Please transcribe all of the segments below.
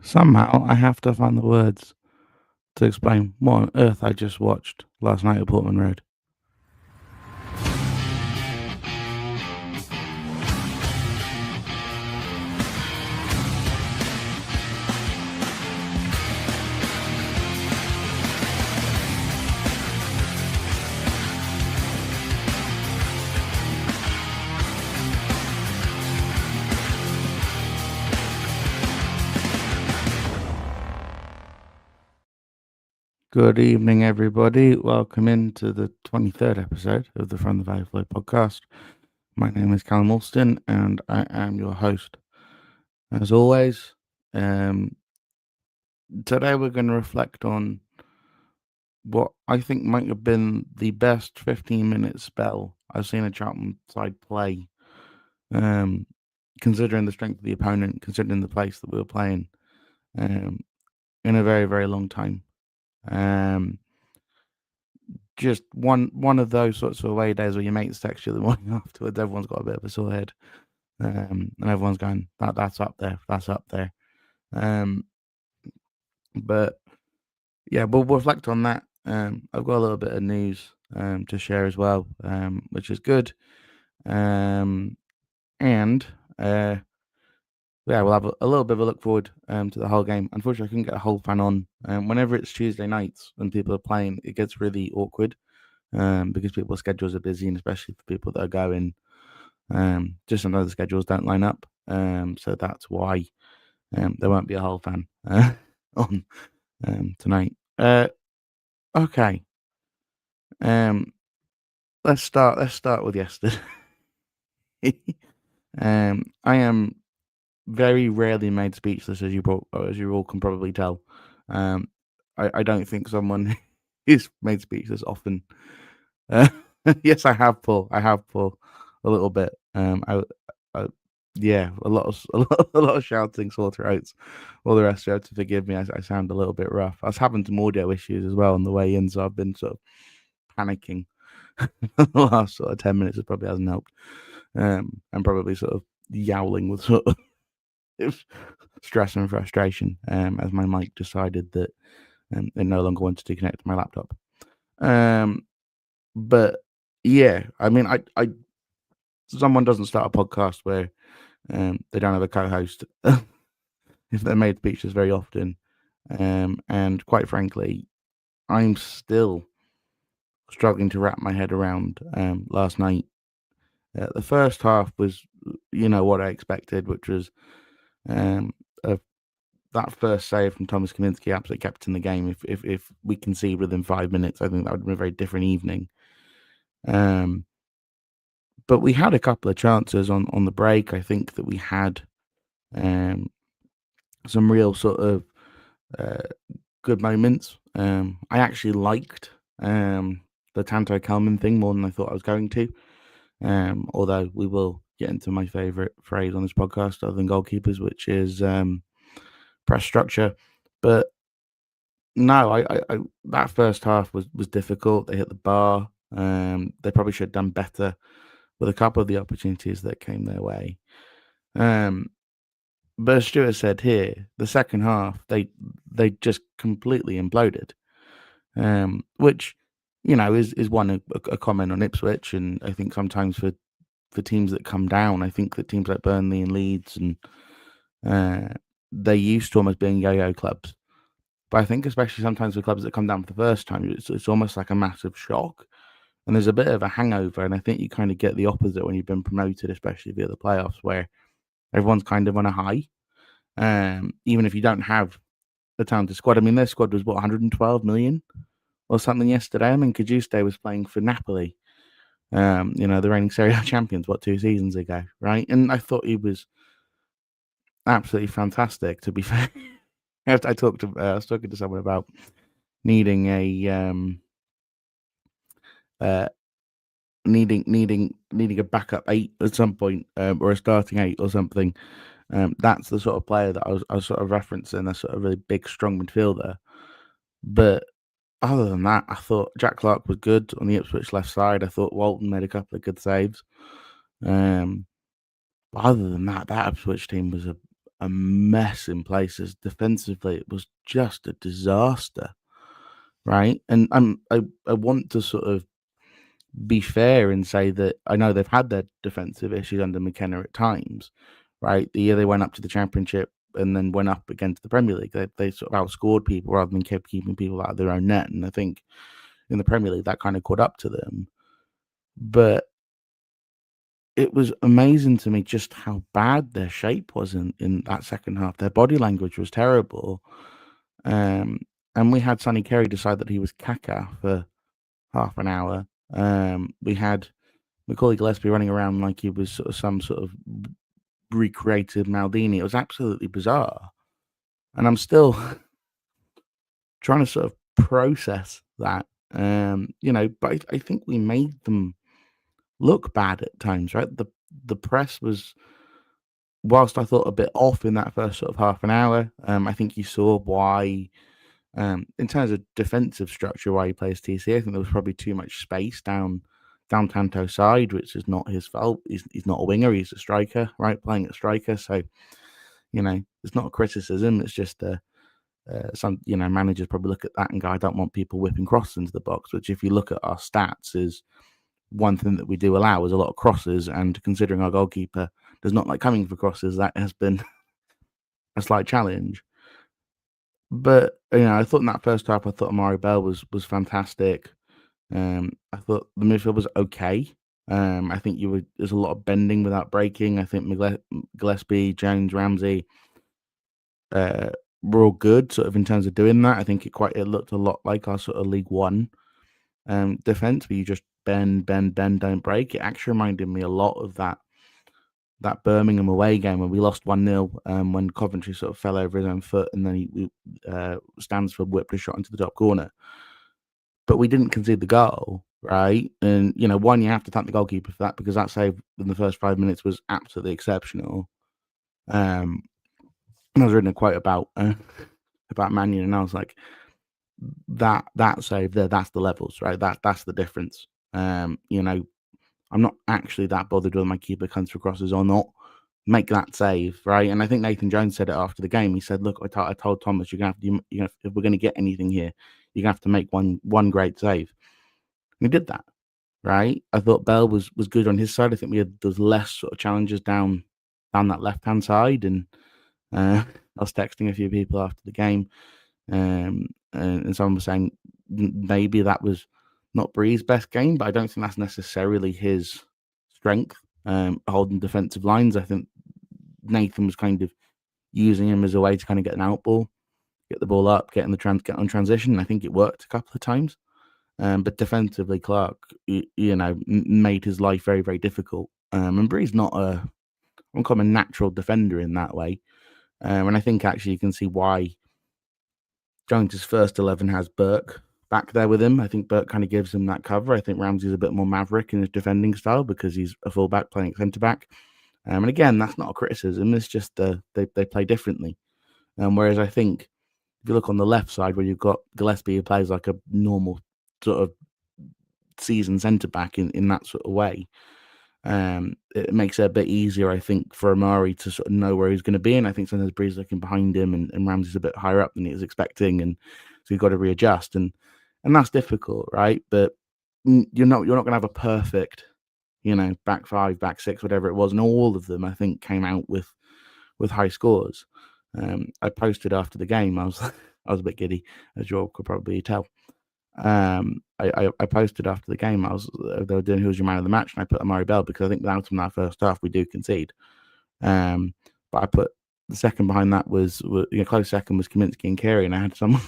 Somehow I have to find the words to explain what on earth I just watched last night at Portman Road. Good evening, everybody. Welcome into the 23rd episode of the From the Valley Flow podcast. My name is Callum and I am your host. As always, today we're going to reflect on what I think might have been the best 15-minute spell I've seen a Charlton side play, considering the strength of the opponent, considering the place that we were playing, in a very, very long time. Just one of those sorts of away days where your mates text you the morning afterwards, everyone's got a bit of a sore head, and everyone's going, that's up there, that's up there. But yeah, we'll reflect on that. I've got a little bit of news to share as well, which is good. And yeah, we'll have a little bit of a look forward to the whole game. Unfortunately, I couldn't get a whole fan on. Whenever it's Tuesday nights and people are playing, it gets really awkward because people's schedules are busy, and especially for people that are going, just sometimes the schedules don't line up. So that's why there won't be a whole fan on tonight. Okay. Let's start with yesterday. I am very rarely made speechless, as you all can probably tell. I don't think someone is made speechless often. Yes, I have, Paul. A little bit. Yeah, a lot of shouting, sore throats, all the rest. You have to forgive me. I sound a little bit rough. I was having some audio issues as well on the way in, so I've been sort of panicking. The last sort of 10 minutes, it probably hasn't helped. And probably sort of yowling with sort of stress and frustration as my mic decided that it no longer wanted to connect to my laptop. But yeah, I mean, I someone doesn't start a podcast where they don't have a co-host if they're made speechless very often. And quite frankly, I'm still struggling to wrap my head around last night. The first half was, what I expected, which was that first save from Thomas Kaminski absolutely kept in the game. If we concede within 5 minutes, I think that would have been a very different evening. But we had a couple of chances on the break. I think that we had some real sort of good moments. I actually liked the Tanto Callum thing more than I thought I was going to. Although we will get into my favourite phrase on this podcast other than goalkeepers, which is press structure. But no, I that first half was difficult. They hit the bar. They probably should have done better with a couple of the opportunities that came their way. But as Stuart said here, the second half they just completely imploded, which is one a comment on Ipswich, and I think sometimes for teams that come down, I think that teams like Burnley and Leeds and they're used to almost being yo-yo clubs. But I think especially sometimes for clubs that come down for the first time, it's almost like a massive shock. And there's a bit of a hangover. And I think you kind of get the opposite when you've been promoted, especially via the playoffs, where everyone's kind of on a high. Even if you don't have the talented squad. I mean, their squad was, 112 million or something yesterday? I mean, Kajuste was playing for Napoli, the reigning Serie A champions, 2 seasons ago, right? And I thought he was absolutely fantastic, to be fair. I was talking to someone about needing a needing a backup 8 at some point, or a starting 8 or something. That's the sort of player that I was sort of referencing, a sort of really big, strong midfielder. But other than that, I thought Jack Clark was good on the Ipswich left side. I thought Walton made a couple of good saves. But other than that, Ipswich team was a mess in places. Defensively, it was just a disaster, right? And I want to sort of be fair and say that I know they've had their defensive issues under McKenna at times, right? The year they went up to the Championship and then went up against the Premier League, they sort of outscored people rather than kept keeping people out of their own net. And I think in the Premier League that kind of caught up to them. But it was amazing to me just how bad their shape was in that second half. Their body language was terrible. Um, and we had Sonny Kerry decide that he was caca for half an hour. We had Macaulay Gillespie running around like he was sort of some sort of recreated Maldini. It was absolutely bizarre. And I'm still trying to sort of process that. But I think we made them look bad at times, right? The press was, whilst I thought a bit off in that first sort of half an hour, I think you saw why, in terms of defensive structure, why he plays TC. I think there was probably too much space down Tanto's side, which is not his fault. He's not a winger; he's a striker, right? Playing at striker, so it's not a criticism. It's just some managers probably look at that and go, I don't want people whipping crosses into the box. Which, if you look at our stats, is one thing that we do allow is a lot of crosses, and considering our goalkeeper does not like coming for crosses, that has been a slight challenge. But I thought in that first half, I thought Amari Bell was fantastic. I thought the midfield was okay. I think there's a lot of bending without breaking. I think Gillespie, Jones, Ramsey were all good, sort of in terms of doing that. I think it looked a lot like our sort of League One defense, where you just bend, don't break. It actually reminded me a lot of that Birmingham away game when we lost 1-0, when Coventry sort of fell over his own foot, and then he Stansford whipped a shot into the top corner. But we didn't concede the goal, right? And one, you have to thank the goalkeeper for that, because that save in the first 5 minutes was absolutely exceptional. And I was reading a quote about Mannion, and I was like, that save there, that's the levels, right? That's the difference. I'm not actually that bothered whether my keeper comes for crosses or not. Make that save, right? And I think Nathan Jones said it after the game. He said, "Look, I told Thomas, you're gonna have to, if we're gonna get anything here, you're gonna have to make one great save." And he did that, right? I thought Bell was good on his side. I think there was less sort of challenges down that left hand side, and I was texting a few people after the game, and someone was saying maybe that was not Bree's best game, but I don't think that's necessarily his strength, holding defensive lines. I think Nathan was kind of using him as a way to kind of get an out ball, get the ball up, get on transition. I think it worked a couple of times. But defensively, Clark, made his life very, very difficult. And Bree's not a natural defender in that way. And I think actually you can see why Jones's first 11 has Burke back there with him. I think Burke kind of gives him that cover. I think Ramsey's a bit more maverick in his defending style because he's a fullback playing centre back. And again, that's not a criticism. It's just they play differently. Whereas I think if you look on the left side where you've got Gillespie, who plays like a normal sort of seasoned centre back in that sort of way, it makes it a bit easier, I think, for Amari to sort of know where he's going to be. And I think sometimes Bree's looking behind him, and Ramsey's a bit higher up than he was expecting, and so you've got to readjust, and that's difficult, right? But you're not going to have a perfect, back five, back six, whatever it was, and all of them, I think, came out with high scores. I posted after the game. I was a bit giddy, as you all could probably tell. I posted after the game. They were doing who was your man of the match, and I put Amari Bell because I think without him that first half we do concede. But I put the second behind that was close second was Kaminsky and Carey, and I had someone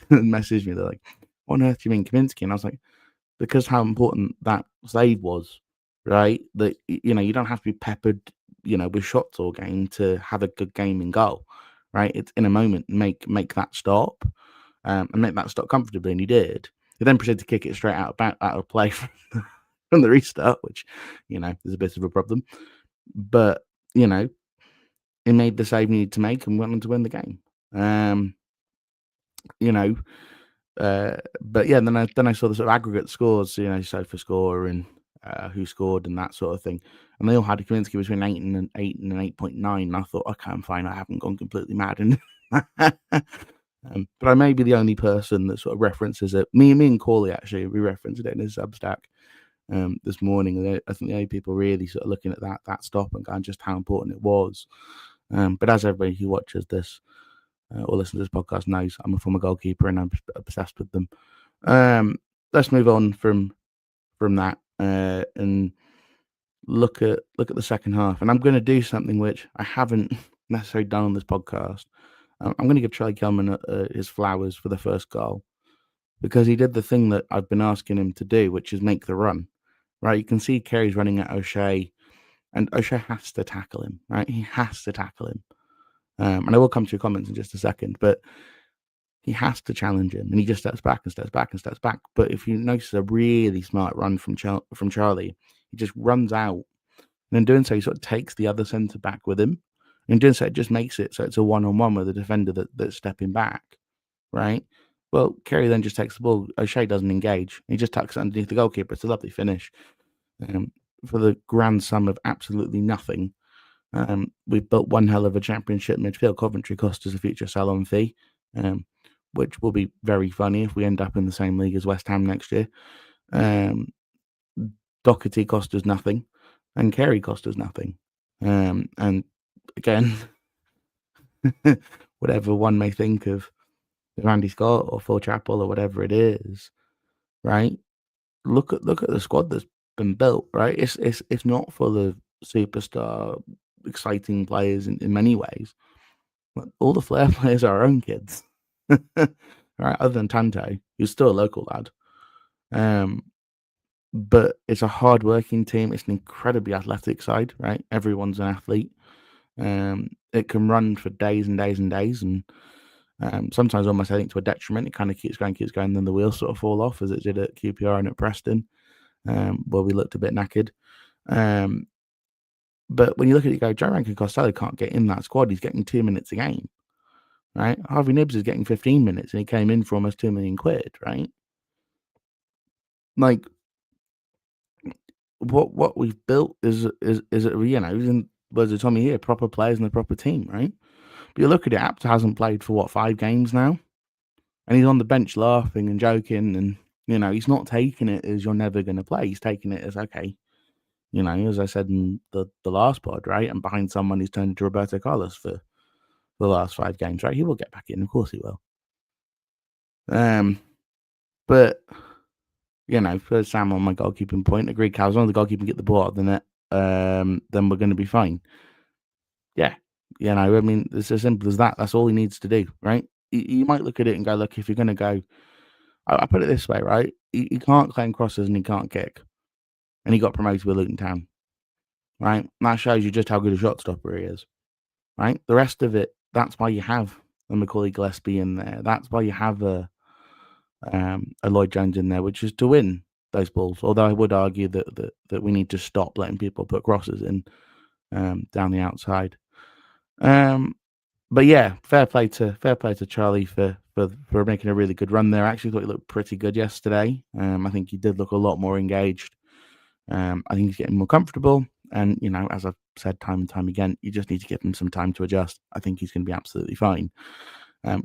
message me. They're like, "What on earth do you mean Kaminsky?" And I was like, because how important that save was, right? That you don't have to be peppered, with shots all game to have a good game in goal, right? It's in a moment, make that stop. And make that stop comfortably, and he did. He then proceeded to kick it straight out of play from the restart, which is a bit of a problem. But he made the save he needed to make and went on to win the game. But yeah, then I saw the sort of aggregate scores, SofaScore and who scored and that sort of thing. And they all had a Kaminsky between 8 and 8.9. And I thought, okay, I'm fine. I haven't gone completely mad. And but I may be the only person that sort of references it. Me and Corley, actually, we referenced it in his Substack this morning. And I think the only people really sort of looking at that stop and going just how important it was. But as everybody who watches this or listens to this podcast knows, I'm a former goalkeeper and I'm obsessed with them. Let's move on from that and look at the second half. And I'm going to do something which I haven't necessarily done on this podcast. I'm going to give Charlie Callum his flowers for the first goal, because he did the thing that I've been asking him to do, which is make the run. Right, you can see Kerry's running at O'Shea, and O'Shea has to tackle him. Right, he has to tackle him. And I will come to your comments in just a second, but he has to challenge him, and he just steps back and steps back and steps back. But if you notice a really smart run from Charlie, he just runs out, and in doing so, he sort of takes the other centre back with him. And in doing so, it just makes it so it's a one-on-one with the defender that's stepping back, right? Well, Kerry then just takes the ball. O'Shea doesn't engage. He just tucks it underneath the goalkeeper. It's a lovely finish. For the grand sum of absolutely nothing, we've built one hell of a championship midfield. Coventry cost us a future sell-on fee, which will be very funny if we end up in the same league as West Ham next year. Doherty cost us nothing, and Kerry cost us nothing. And again, whatever one may think of Randy Scott or Phil Chappell or whatever it is, right? Look at the squad that's been built, right? It's not full of superstar, exciting players in many ways. But all the flair players are our own kids, right? Other than Tante, who's still a local lad. But it's a hard-working team. It's an incredibly athletic side, right? Everyone's an athlete. It can run for days and days and days, and sometimes almost I think to a detriment. It kind of keeps going, then the wheels sort of fall off, as it did at QPR and at Preston, where we looked a bit knackered. But when you look at it, you go, Joe Rankin Costello can't get in that squad. He's getting 2 minutes a game, right? Harvey Nibbs is getting 15 minutes, and he came in for almost £2 million, right? Like, what we've built is in words of Tommy here, proper players and a proper team, right? But you look at it, Apter hasn't played for 5 games now, and he's on the bench laughing and joking, and he's not taking it as you're never going to play. He's taking it as, okay, as I said in the last pod, right? I'm behind someone who's turned into Roberto Carlos for the last 5 games, right? He will get back in, of course he will. But for Sam on my goalkeeping point, agree, Cal, as long as the goalkeeper can get the ball out of the net, then we're going to be fine. Yeah, I mean, it's as simple as that. That's all he needs to do, right? You might look at it and go, look, if you're going to go, I put it this way, right? He can't claim crosses and he can't kick, and he got promoted with Luton Town, right? That shows you just how good a shot stopper he is, right? The rest of it, that's why you have a Macaulay Gillespie in there. That's why you have a Lloyd Jones in there, which is to win those balls. Although I would argue that we need to stop letting people put crosses in down the outside. But yeah, fair play to Charlie for making a really good run there. I actually thought he looked pretty good yesterday. I think he did look a lot more engaged. I think he's getting more comfortable. And, as I've said time and time again, you just need to give him some time to adjust. I think he's going to be absolutely fine.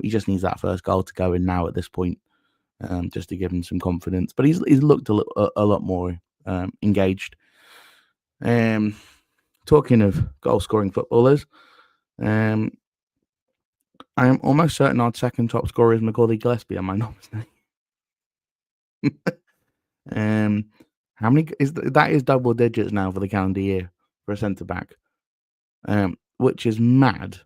He just needs that first goal to go in now at this point, just to give him some confidence. But he's looked a lot more engaged. Talking of goal-scoring footballers, I am almost certain our second top scorer is Macaulay Gillespie. Am I not mistaken? How many is that? Is double digits now for the calendar year for a centre back, which is mad,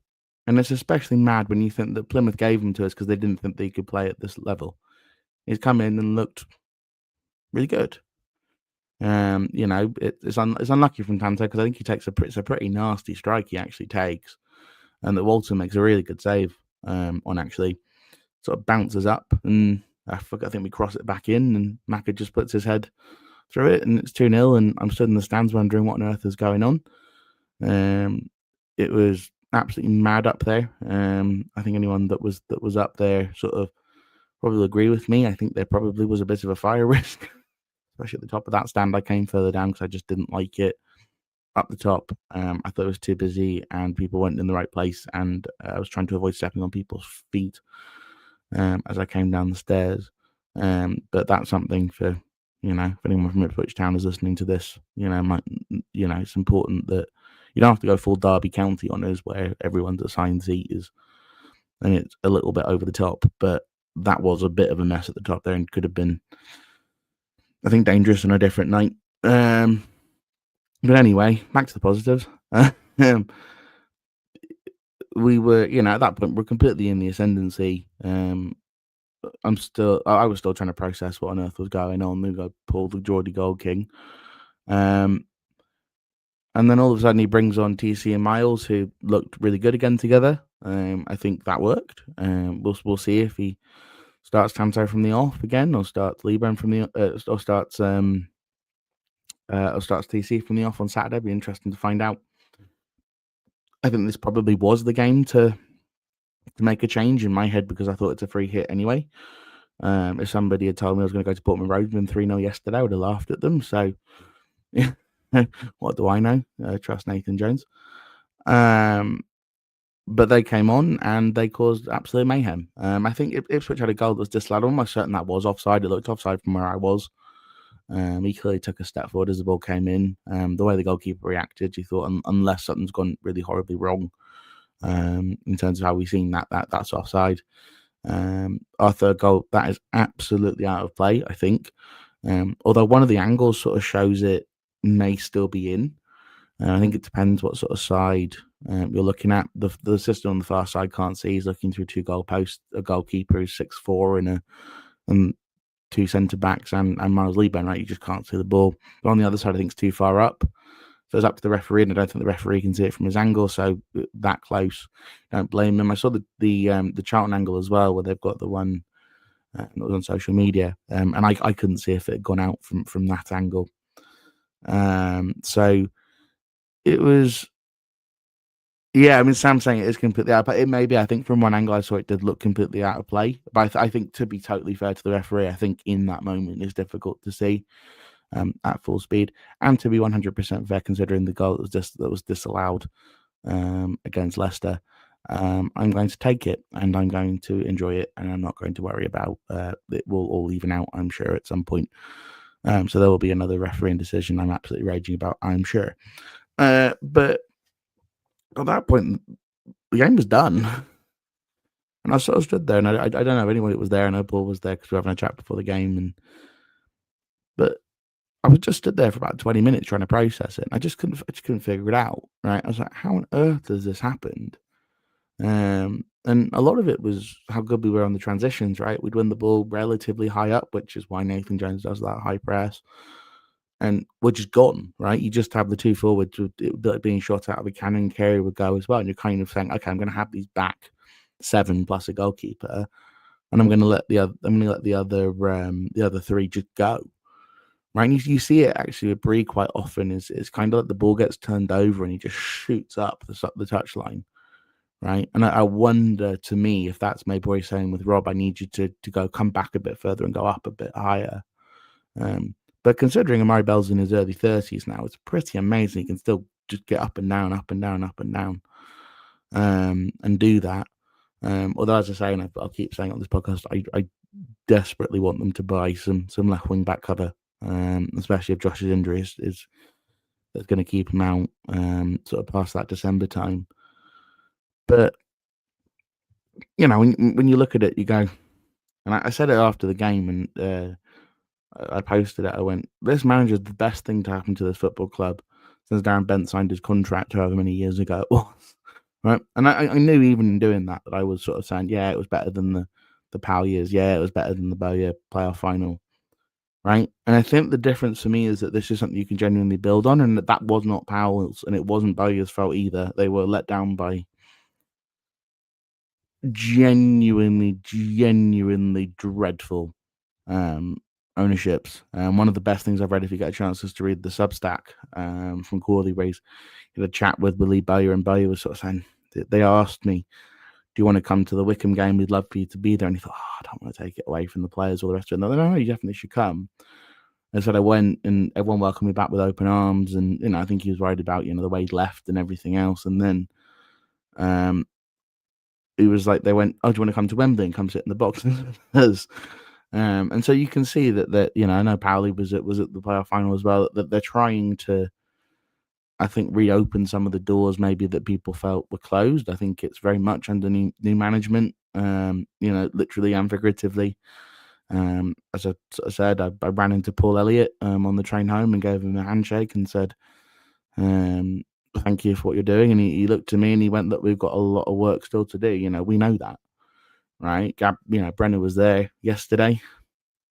and it's especially mad when you think that Plymouth gave him to us because they didn't think they could play at this level. He's come in and looked really good. It's unlucky from Tante because I think he takes it's a pretty nasty strike he actually takes, and that Walton makes a really good save on, actually sort of bounces up, and I think we cross it back in, and Macca just puts his head through it, and it's 2-0, and I'm stood in the stands wondering what on earth is going on. It was absolutely mad up there. I think anyone that was up there sort of probably agree with me. I think there probably was a bit of a fire risk, especially at the top of that stand. I came further down because I just didn't like it up the top. I thought it was too busy and people weren't in the right place, and I was trying to avoid stepping on people's feet as I came down the stairs. But that's something for, if anyone from Ipswich Town is listening to this, it's important that you don't have to go full Derby County on us where everyone's assigned seats, and it's a little bit over the top. But that was a bit of a mess at the top there and could have been, I think, dangerous on a different night. But anyway, back to the positives. We were, at that point, we're completely in the ascendancy. I was still trying to process what on earth was going on. We got Paul, the Geordie Gold King. And then all of a sudden he brings on TC and Miles, who looked really good again together. I think that worked. We'll see if he starts Tanto from the off again, or starts Liebran from the or starts TC from the off on Saturday. It'd be interesting to find out. I think this probably was the game to make a change in my head, because I thought it's a free hit anyway. If somebody had told me I was going to go to Portman Road and 3-0 yesterday, I would have laughed at them. So, yeah, what do I know? Trust Nathan Jones. But they came on and they caused absolute mayhem. I think Ipswich had a goal that was disallowed. I'm almost certain that was offside. It looked offside from where I was. He clearly took a step forward as the ball came in. The way the goalkeeper reacted, you thought, unless something's gone really horribly wrong in terms of how we've seen that's offside. Our third goal, that is absolutely out of play, I think. Although one of the angles sort of shows it may still be in. I think it depends what sort of side you're looking at. The assistant on the far side can't see. He's looking through two goal posts, a goalkeeper who's 6'4" and two centre backs and Miles Liebran, right? You just can't see the ball. But on the other side, I think it's too far up. So it's up to the referee, and I don't think the referee can see it from his angle. So that close, don't blame him. I saw the Charlton angle as well, where they've got the one that was on social media, and I couldn't see if it had gone out from that angle. So it was, yeah. I mean, Sam's saying it is completely out, but it may be. I think from one angle I saw it did look completely out of play. But I think, to be totally fair to the referee, I think in that moment it's difficult to see at full speed, and to be 100% fair, considering the goal that was disallowed against Leicester. I'm going to take it and I'm going to enjoy it, and I'm not going to worry about it. Will all even out, I'm sure, at some point. So there will be another refereeing decision I'm absolutely raging about, I'm sure. But at that point, the game was done. And I sort of stood there, and I don't know if anyone that was there. I know Paul was there because we were having a chat before the game. But I was just stood there for about 20 minutes trying to process it. And I just couldn't figure it out, right? I was like, how on earth has this happened? And a lot of it was how good we were on the transitions, right? We'd win the ball relatively high up, which is why Nathan Jones does that high press. And we're just gone, right? You just have the two forwards, it would be like being shot out of a cannon. Carey would go as well, and you're kind of saying, okay, I'm going to have these back seven plus a goalkeeper, and I'm going to let the other three just go, right? And you see it actually with Bree quite often. It's kind of like the ball gets turned over and he just shoots up the touchline, right? And I wonder, to me, if that's maybe what he's saying with Rob, I need you to come back a bit further and go up a bit higher. But considering Amari Bell's in his early 30s now, it's pretty amazing he can still just get up and down, up and down, up and down, and do that. Although, as I say, and I'll keep saying on this podcast, I desperately want them to buy some left wing back cover, especially if Josh's injury is going to keep him out sort of past that December time. But when you look at it, you go, and I said it after the game, and I posted it. I went, this manager is the best thing to happen to this football club since Darren Bent signed his contract however many years ago it was. Right? And I knew even in doing that I was sort of saying, yeah, it was better than the Powell years. Yeah, it was better than the Bowyer playoff final. Right? And I think the difference for me is that this is something you can genuinely build on, and that was not Powell's, and it wasn't Bowyer's fault either. They were let down by genuinely dreadful ownerships. One of the best things I've read, if you get a chance, is to read the Substack from Corley, where he had a chat with Willie Bowyer, and Bowyer was sort of saying, they asked me, do you want to come to the Wickham game? We'd love for you to be there. And he thought, I don't want to take it away from the players or the rest of it. No, you definitely should come. And so I went, and everyone welcomed me back with open arms. And I think he was worried about the way he'd left and everything else. And then um, he was like, they went, "Oh, do you want to come to Wembley and come sit in the box?" And so you can see that I know Powley was at the playoff final as well. That they're trying to, I think, reopen some of the doors maybe that people felt were closed. I think it's very much under new management, literally and figuratively. As I sort of said, I ran into Paul Elliott on the train home and gave him a handshake and said, um, "Thank you for what you're doing." And he looked at me and he went, "Look, we've got a lot of work still to do. We know that, right?" Brenner was there yesterday.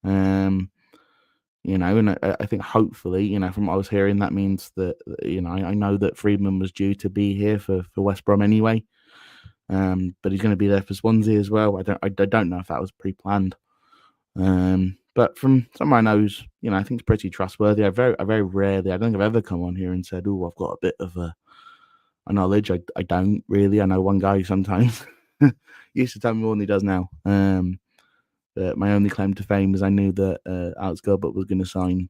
Um, and I think hopefully, from what I was hearing, that means that, I know that Friedman was due to be here for West Brom anyway. But he's going to be there for Swansea as well. I don't know if that was pre-planned. But from someone I knows, I think it's pretty trustworthy. I very rarely, I don't think I've ever come on here and said, "Oh, I've got a bit of a knowledge." I don't really. I know one guy who sometimes used to tell me more than he does now. But my only claim to fame is I knew that Alex Gilbert was going to sign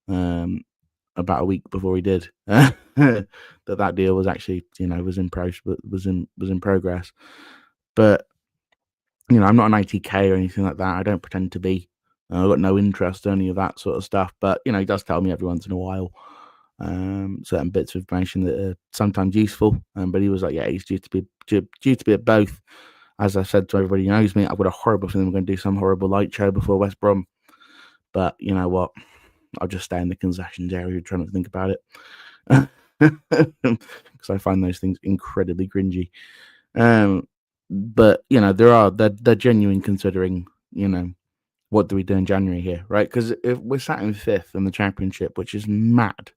about a week before he did. that deal was actually, was in progress. But I'm not an ITK or anything like that. I don't pretend to be. I've got no interest in any of that sort of stuff. But he does tell me every once in a while certain bits of information that are sometimes useful. But he was like, "Yeah, he's due to be at both." As I said to everybody who knows me, I've got a horrible feeling we're going to do some horrible light show before West Brom. But you know what? I'll just stay in the concessions area trying to think about it. Because I find those things incredibly cringy. But they're genuine, considering what do we do in January here, right? Because if we're sat in 5th in the Championship, which is mad,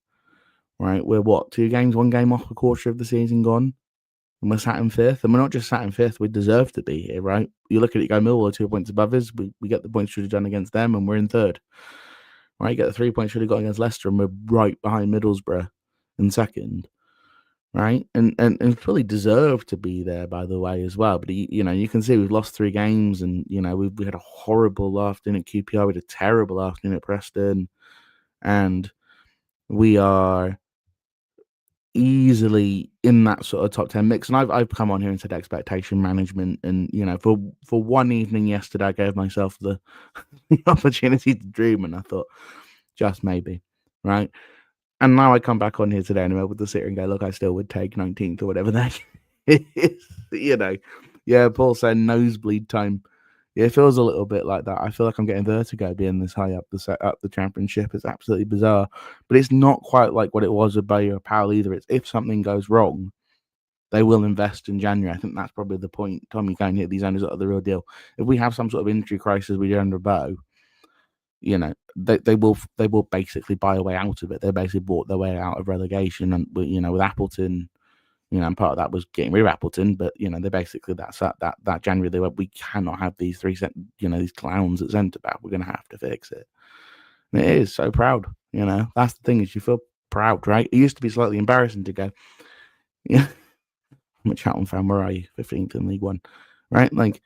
right? We're what, 2 games, 1 game off a quarter of the season gone, and we're sat in 5th, and we're not just sat in 5th. We deserve to be here, right? You look at it, go Millwall are 2 points above us. We get the points should have done against them, and we're in 3rd. Right, you get the 3 points should have got against Leicester, and we're right behind Middlesbrough in 2nd. Right, and fully deserved to be there, by the way, as well. But you can see we've lost 3 games, and we had a horrible afternoon at QPR, we had a terrible afternoon at Preston, and we are easily in that sort of top 10 mix. And I've come on here and said expectation management, and for one evening yesterday, I gave myself the opportunity to dream, and I thought, just maybe, right? And now I come back on here today and I'm able to sit here and go, look, I still would take 19th or whatever that is. Yeah, Paul said nosebleed time. Yeah, it feels a little bit like that. I feel like I'm getting vertigo being this high up the Championship. It's absolutely bizarre. But it's not quite like what it was with Bayer or Powell either. It's if something goes wrong, they will invest in January. I think that's probably the point. Tommy Kane hit these owners are the real deal. If we have some sort of injury crisis we do under Bow, they will basically buy a way out of it. They basically bought their way out of relegation, and with Appleton, and part of that was getting rid of Appleton. But they basically that January they went, we cannot have these these clowns at centre back. We're going to have to fix it. And it is so proud. That's the thing, is you feel proud, right? It used to be slightly embarrassing to go, yeah, I'm a Charlton fan. Where are you? 15th in League One, right? Like,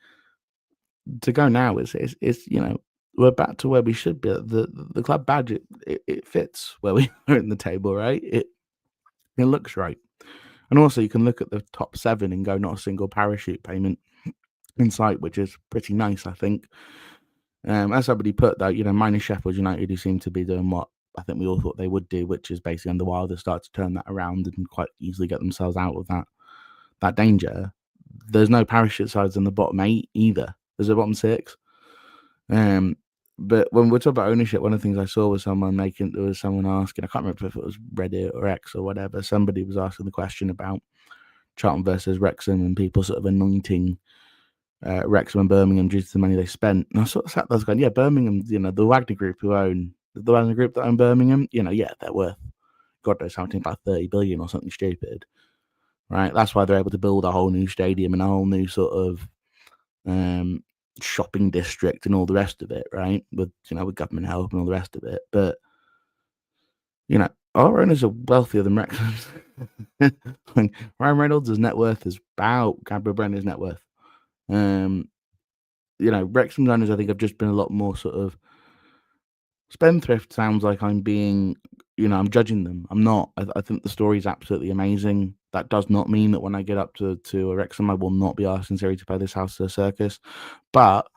to go now is we're back to where we should be. The club badge it fits where we are in the table, right? It looks right, and also you can look at the top 7 and go, not a single parachute payment in sight, which is pretty nice, I think. As somebody put that, minus Sheffield United, who seem to be doing what I think we all thought they would do, which is basically under Wilder start to turn that around and quite easily get themselves out of that danger. There's no parachute sides in the bottom 8 either. There's a bottom 6. But when we're talking about ownership, one of the things I saw was someone asking, I can't remember if it was Reddit or X or whatever, somebody was asking the question about Charlton versus Wrexham and people sort of anointing Wrexham and Birmingham due to the money they spent. And I sort of sat there going, yeah, Birmingham, the Wagner Group that own Birmingham, yeah, they're worth God knows something, about 30 billion or something stupid, right? That's why they're able to build a whole new stadium and a whole new sort of shopping district and all the rest of it, right? With government help and all the rest of it. But our owners are wealthier than Wrexham's. Ryan Reynolds' net worth is about Gabriel Brenner's net worth. Wrexham's owners, I think, have just been a lot more sort of Spendthrift sounds like I'm being, I'm judging them. I'm not. I think the story is absolutely amazing. That does not mean that when I get up to Wrexham, I will not be asking Siri to play this house to a circus. But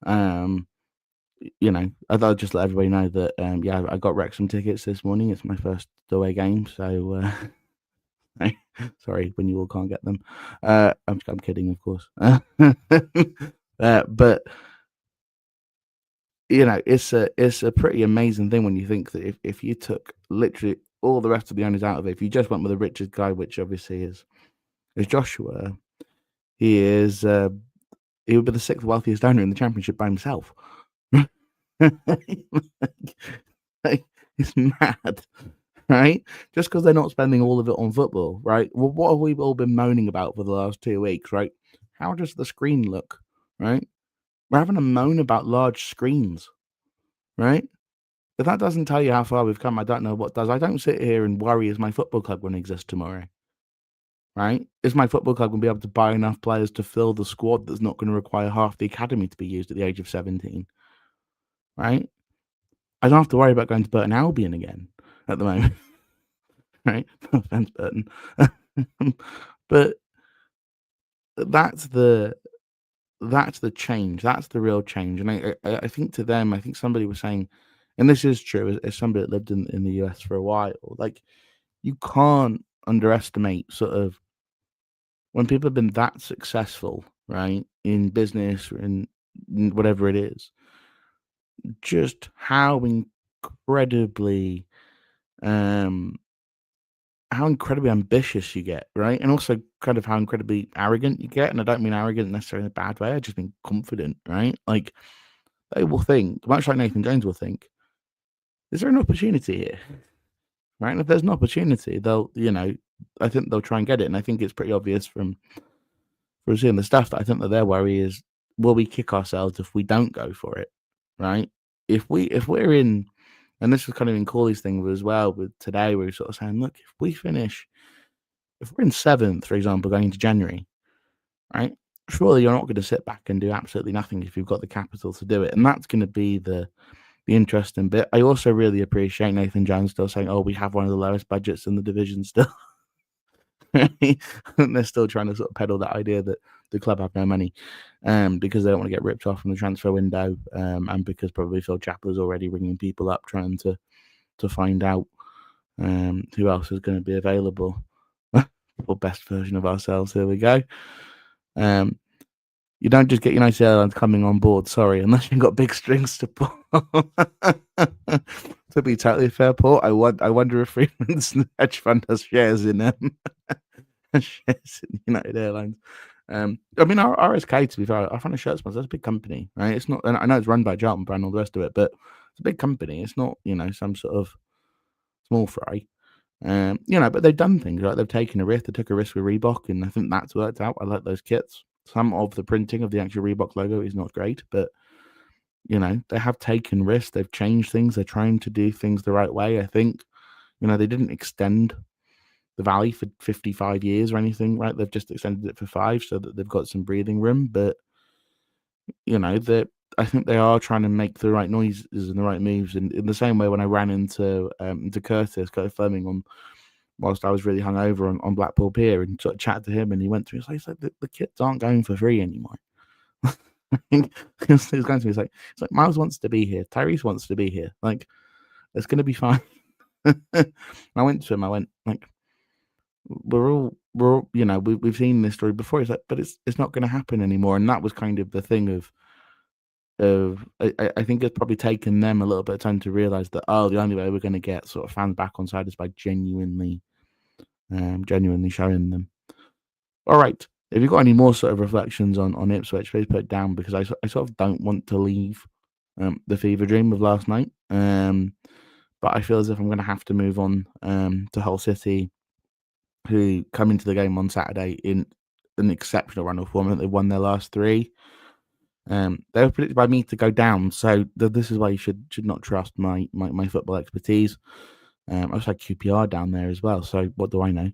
um, I thought I'd just let everybody know that yeah, I got Wrexham tickets this morning. It's my first away game, so sorry when you all can't get them. I'm kidding, of course. But it's a pretty amazing thing when you think that if you took literally all the rest of the owners out of it, if you just went with the richest guy, which obviously is Joshua, he is he would be the sixth wealthiest owner in the championship by himself. like, it's mad, right? Just because they're not spending all of it on football, right? Well, what have we all been moaning about for the last 2 weeks, right? How does the screen look, right? We're having a moan about large screens, right? If that doesn't tell you how far we've come, I don't know what does. I don't sit here and worry, is my football club going to exist tomorrow, right? Is my football club going to be able to buy enough players to fill the squad that's not going to require half the academy to be used at the age of 17, right? I don't have to worry about going to Burton Albion again at the moment, right? No offense, Burton. But that's the change. That's the real change. And I think to them, I think somebody was saying, and this is true, as somebody that lived in the US for a while, like, you can't underestimate sort of when people have been that successful, right, in business or in whatever it is, just incredibly um how incredibly ambitious you get, right? And also kind of how incredibly arrogant you get. And I don't mean arrogant necessarily in a bad way. I just mean confident, right? Like, they will think, much like Nathan Jones will think, is there an opportunity here? Right? And if there's an opportunity, they'll, I think they'll try and get it. And I think it's pretty obvious from seeing the stuff that I think that their worry is, will we kick ourselves if we don't go for it? Right? If we're in, and this was kind of in Corley's thing as well with today, where we're sort of saying, look, if we're in seventh, for example, going into January, right? Surely you're not going to sit back and do absolutely nothing if you've got the capital to do it. And that's going to be the interesting bit. I also really appreciate Nathan Jones still saying, "Oh, we have one of the lowest budgets in the division still." And they're still trying to sort of peddle that idea that the club have no money, because they don't want to get ripped off from the transfer window, and because probably Phil Chapel is already ringing people up trying to find out who else is going to be available. Or best version of ourselves. Here we go. You don't just get United Airlines coming on board, sorry, unless you've got big strings to pull. To be totally fair, Paul, I wonder if Freeman's hedge fund has shares in United Airlines. I mean, our RSK, to be fair, I find a shirt sponsor, that's a big company, right? It's not, and I know it's run by Charlton brand and all the rest of it, but it's a big company. It's not, some sort of small fry. But they've done things, right? They've taken a risk. They took a risk with Reebok, and I think that's worked out. I like those kits. Some of the printing of the actual Reebok logo is not great, but they have taken risks. They've changed things. They're trying to do things the right way. I think, they didn't extend the Valley for 55 years or anything, right? They've just extended it for 5 so that they've got some breathing room. But I think they are trying to make the right noises and the right moves. And in the same way, when I ran into Curtis Fleming whilst I was really hungover on Blackpool Pier and sort of chatted to him, and he went to me, he's like the kits aren't going for free anymore. He was going to me, it's like Miles wants to be here, Tyrese wants to be here, like, it's going to be fine. And I went to him, I went, like, we're all we've seen this story before. He's like, but it's not going to happen anymore. And that was kind of the thing of I think it's probably taken them a little bit of time to realize that, the only way we're going to get sort of fans back on side is by genuinely showing them. All right, if you've got any more sort of reflections on Ipswich, please put it down, because I sort of don't want to leave the fever dream of last night. But I feel as if I'm going to have to move on to Hull City, who come into the game on Saturday in an exceptional run of form. They won their last 3. They were predicted by me to go down, so this is why you should not trust my football expertise. I also had QPR down there as well, so what do I know?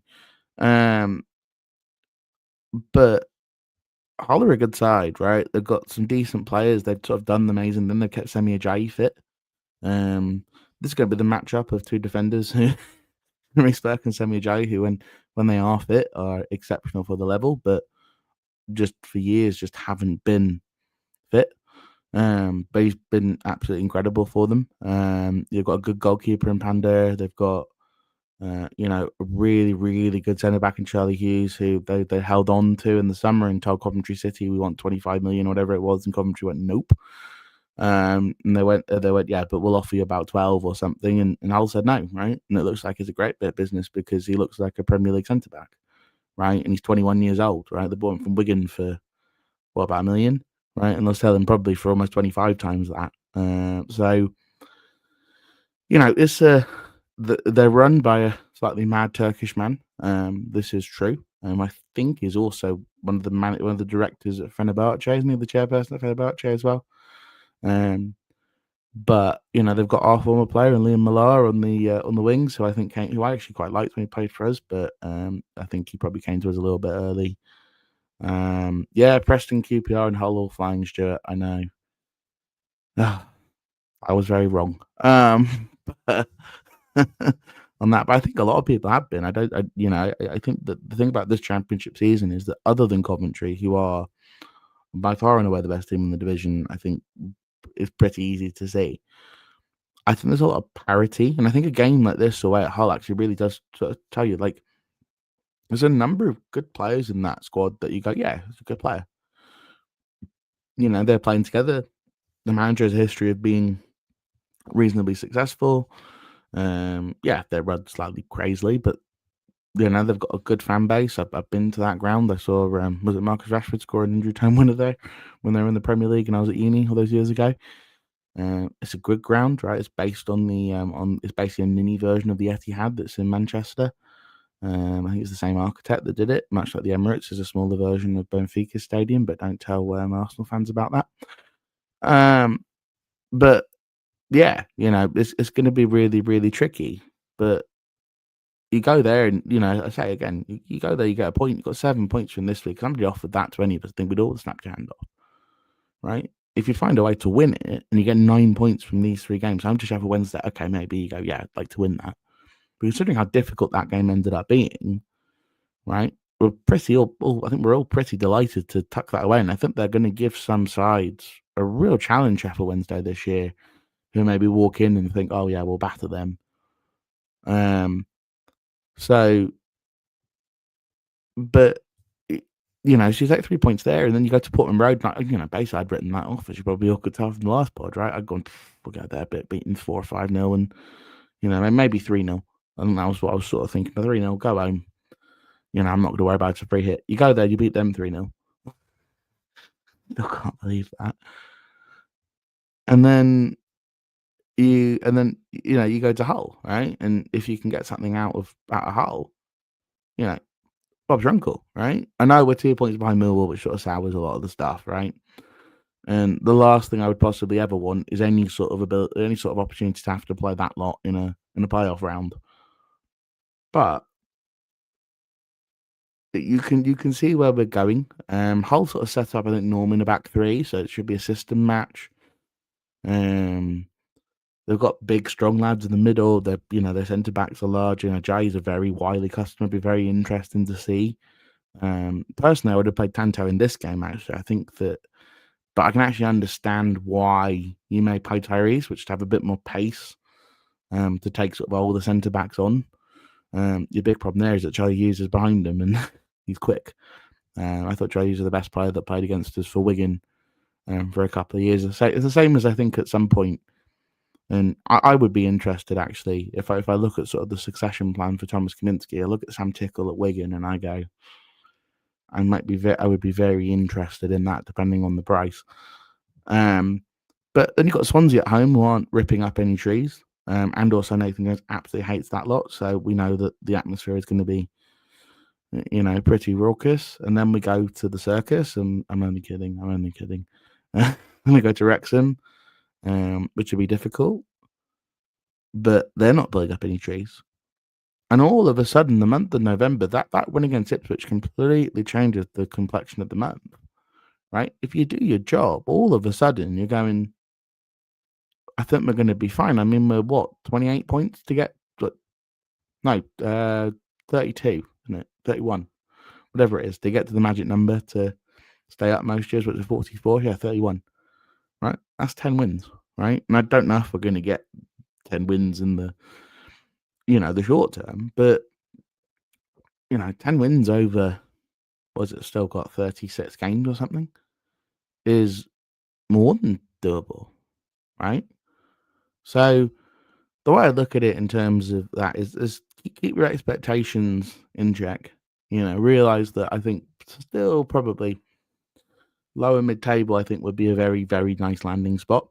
But Hull are a good side, right? They've got some decent players. They've sort of done amazing. Then they've kept Semi Ajayi fit. This is going to be the matchup of two defenders who Reece Burke and Semi Joe, who when they are fit are exceptional for the level, but just for years just haven't been fit. But he's been absolutely incredible for them. You've got a good goalkeeper in Pander. They've got a really, really good centre back in Charlie Hughes, who they held on to in the summer and told Coventry City we want 25 million or whatever it was, and Coventry went nope. And they went, yeah, but we'll offer you about 12 or something, and Hull said no, right? And it looks like it's a great bit of business because he looks like a Premier League centre back, right? And he's 21 years old, right? They bought him from Wigan for about $1 million, right? And they'll sell him probably for almost 25 times that. So it's they're run by a slightly mad Turkish man. This is true. I think he's also one of the directors at Fenerbahce, isn't he? The chairperson at Fenerbahce as well. But they've got our former player and Liam Millar on the wings, who I actually quite liked when he played for us, but I think he probably came to us a little bit early. Yeah, Preston, QPR, and Hull all flying Stuart. I know. I was very wrong. But on that, but I think a lot of people have been. I think that the thing about this championship season is that other than Coventry, who are by far and away the best team in the division, I think it's pretty easy to see. I think there's a lot of parity, and I think a game like this away at Hull actually really does sort of tell you, like, there's a number of good players in that squad that you go, yeah, it's a good player. They're playing together. The manager has a history of being reasonably successful. Yeah, they're run slightly crazily, but they've got a good fan base. I've been to that ground. I saw was it Marcus Rashford score an injury time winner there when they were in the Premier League, and I was at uni all those years ago. It's a good ground, right? It's based on it's basically a mini version of the Etihad that's in Manchester. I think it's the same architect that did it, much like the Emirates is a smaller version of Benfica Stadium, but don't tell Arsenal fans about that. But yeah, it's going to be really, really tricky. But you go there, and I say again, you go there, you get a point. You got 7 points from this week. Somebody offered that to any of us, I think we'd all snap your hand off, right? If you find a way to win it and you get 9 points from these 3 games, I'm just have a Wednesday. Okay, maybe you go, yeah, I'd like to win that. But considering how difficult that game ended up being, right? I think we're all pretty delighted to tuck that away, and I think they're going to give some sides a real challenge Sheffield Wednesday this year, who maybe walk in and think, oh yeah, we'll batter them. So, but so you take 3 points there, and then you go to Portman Road. Basically, I'd written that off, as you probably all could tell from the last pod, right? I'd gone, we'll go there, beaten 4 or 5-0, and maybe 3-0. I think that was what I was sort of thinking. 3-0, go home. I'm not going to worry about it. It's a free hit. You go there, you beat them 3-0. Still can't believe that. And then you go to Hull, right? And if you can get something out of Hull, Bob's your uncle, right? I know we're 2 points behind Millwall, which sort of sours a lot of the stuff, right? And the last thing I would possibly ever want is any sort of opportunity to have to play that lot in a playoff round. But you can see where we're going. Hull sort of set up, I think, Norm in a back 3, so it should be a system match. They've got big, strong lads in the middle. Their centre backs are large. Jay's a very wily customer. It'd be very interesting to see. Personally, I would have played Tanto in this game. Actually, I think that, but I can actually understand why you may play Tyrese, which to have a bit more pace, to take sort of all the centre backs on. Your big problem there is that Charlie Hughes is behind him, and he's quick. I thought Charlie Hughes was the best player that played against us for Wigan for a couple of years. It's the same as I think at some point. And I would be interested, actually, if I look at sort of the succession plan for Thomas Kaminski. I look at Sam Tickle at Wigan, and I go, I would be very interested in that, depending on the price. But then you've got Swansea at home, who aren't ripping up any trees, and also Nathan Jones absolutely hates that lot. So we know that the atmosphere is going to be, pretty raucous. And then we go to the Circus, and I'm only kidding. Then we go to Wrexham, which will be difficult, but they're not pulling up any trees. And all of a sudden, the month of November, that win against Ipswich completely changes the complexion of the month, right? If you do your job, all of a sudden you're going, I think we're going to be fine. I mean, we're what, 28 points to get? No, 32, isn't it? 31, whatever it is, to get to the magic number to stay up most years, which is 44. Yeah, 31. Right, that's 10 wins. Right, and I don't know if we're going to get 10 wins in the the short term, but 10 wins over, was it still got 36 games or something, is more than doable, right? So the way I look at it in terms of that is keep your expectations in check. Realize that I think still probably lower mid-table, I think, would be a very, very nice landing spot.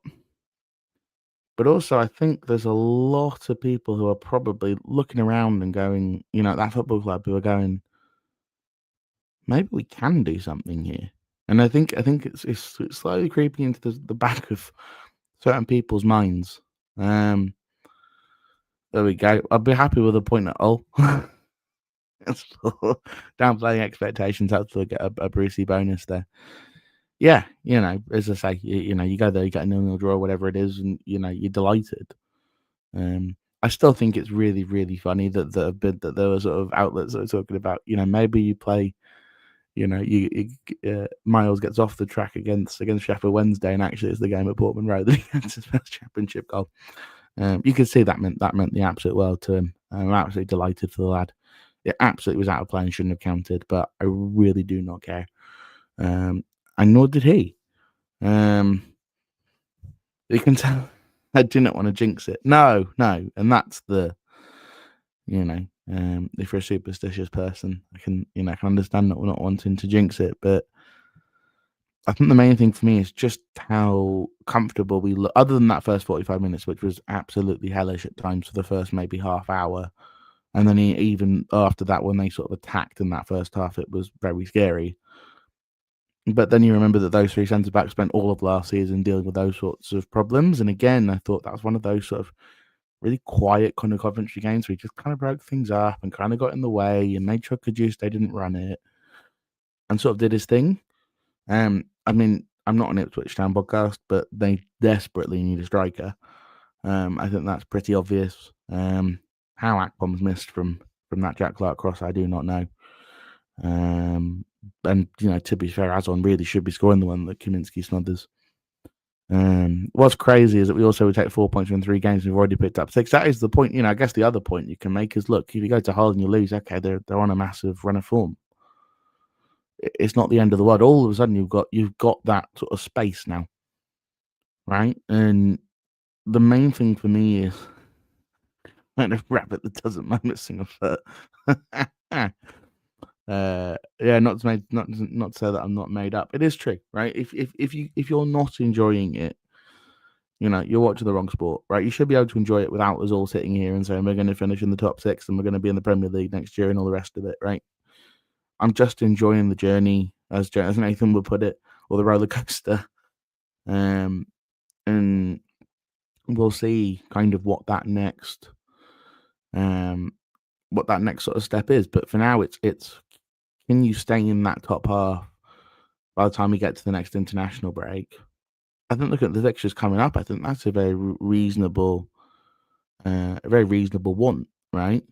But also, I think there's a lot of people who are probably looking around and going, that football club, who are going, maybe we can do something here. And I think it's slowly creeping into the back of certain people's minds. There we go. I'd be happy with a point at all. Downplaying expectations, hopefully get a Brucey bonus there. Yeah, as I say, you go there, you get a 0-0 draw, whatever it is, and you're delighted. I still think it's really, really funny that there were sort of outlets that are talking about, maybe you play, Miles gets off the track against Sheffield Wednesday, and actually it's the game at Portman Road that he gets his first championship goal. You could see that meant the absolute world to him. I'm absolutely delighted for the lad. It absolutely was out of play and shouldn't have counted, but I really do not care. And nor did he. You can tell I didn't want to jinx it. No, and that's the, if you're a superstitious person, I can understand that we're not wanting to jinx it, but I think the main thing for me is just how comfortable we look. Other than that first 45 minutes, which was absolutely hellish at times for the first maybe half hour, and then even after that, when they sort of attacked in that first half, it was very scary. But then you remember that those three centre-backs spent all of last season dealing with those sorts of problems. And again, I thought that was one of those sort of really quiet kind of Coventry games where he just kind of broke things up and kind of got in the way and made sure Cajuste didn't run it and sort of did his thing. I mean, I'm not an Ipswich Town podcast, but they desperately need a striker. I think that's pretty obvious. How Akpom's missed from that Jack Clark cross, I do not know. And to be fair, Azon really should be scoring the one that Kaminsky smothers. What's crazy is that we also would take 4 points from 3 games. We've already picked up 6. That is the point. I guess the other point you can make is, look, if you go to Hull and you lose, okay, they're on a massive run of form. It's not the end of the world. All of a sudden, you've got that sort of space now, right? And the main thing for me is like a rabbit that doesn't mind missing a foot. Yeah, not to say that I'm not made up. It is true, right? If you're not enjoying it, you're watching the wrong sport, right? You should be able to enjoy it without us all sitting here and saying we're going to finish in the top 6 and we're going to be in the Premier League next year and all the rest of it, right? I'm just enjoying the journey, as Nathan would put it, or the roller coaster. And we'll see kind of what that next sort of step is. But for now, it's can you stay in that top half by the time we get to the next international break? I think looking at the fixtures coming up, I think that's a very reasonable one, right?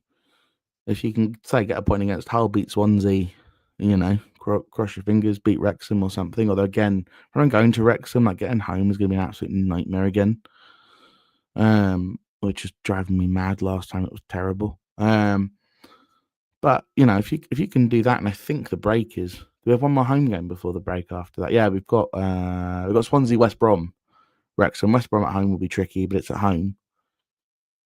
If you can say get a point against Hull, beat Swansea, cross your fingers, beat Wrexham or something. Although again, when I'm going to Wrexham, like getting home is going to be an absolute nightmare again. Which is driving me mad. Last time it was terrible. But if you can do that, and I think the break is. Do we have one more home game before the break after that? Yeah, we've got Swansea, West Brom, Wrexham. West Brom at home will be tricky, but it's at home.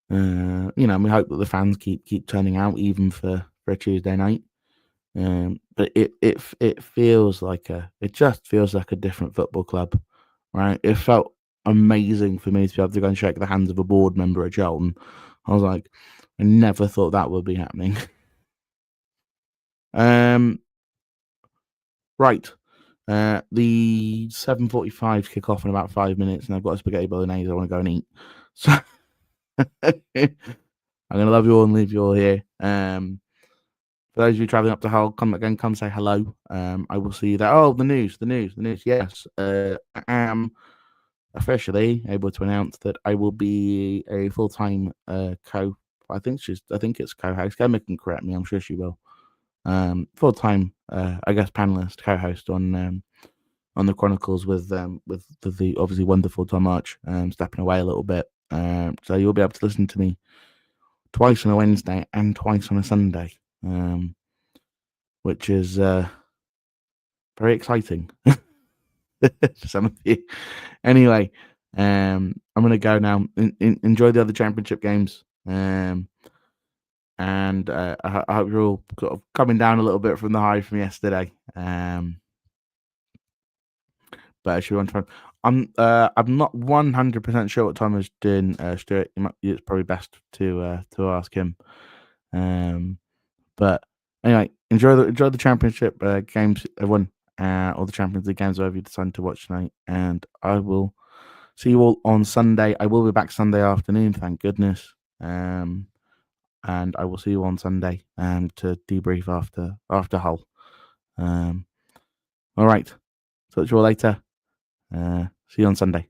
And we hope that the fans keep turning out even for a Tuesday night. But it feels like it just feels like a different football club, right? It felt amazing for me to be able to go and shake the hands of a board member at Charlton. I was like, I never thought that would be happening. Right. The 7:45 kick off in about 5 minutes, and I've got a spaghetti bolognese I want to go and eat. So I'm gonna love you all and leave you all here. For those of you traveling up to Hull, come say hello. I will see you there. Oh, the news. Yes. I am officially able to announce that I will be a full-time I think it's co-host. Emma can correct me. I'm sure she will. Full-time, I guess, panelist, co-host on the Chronicles with the obviously wonderful Tom Arch, stepping away a little bit. So you'll be able to listen to me twice on a Wednesday and twice on a Sunday, which is very exciting for some of you. Anyway, I'm going to go now. Enjoy the other championship games. And I hope you're all sort of coming down a little bit from the high from yesterday. But if you want to, I'm not 100% sure what Tom is doing, Stuart. It's probably best to ask him. But anyway, enjoy the championship games, everyone. All the Champions League games, whatever you decide to watch tonight, and I will see you all on Sunday. I will be back Sunday afternoon, thank goodness. And I will see you on Sunday to debrief after Hull. All right, talk to you all later. See you on Sunday.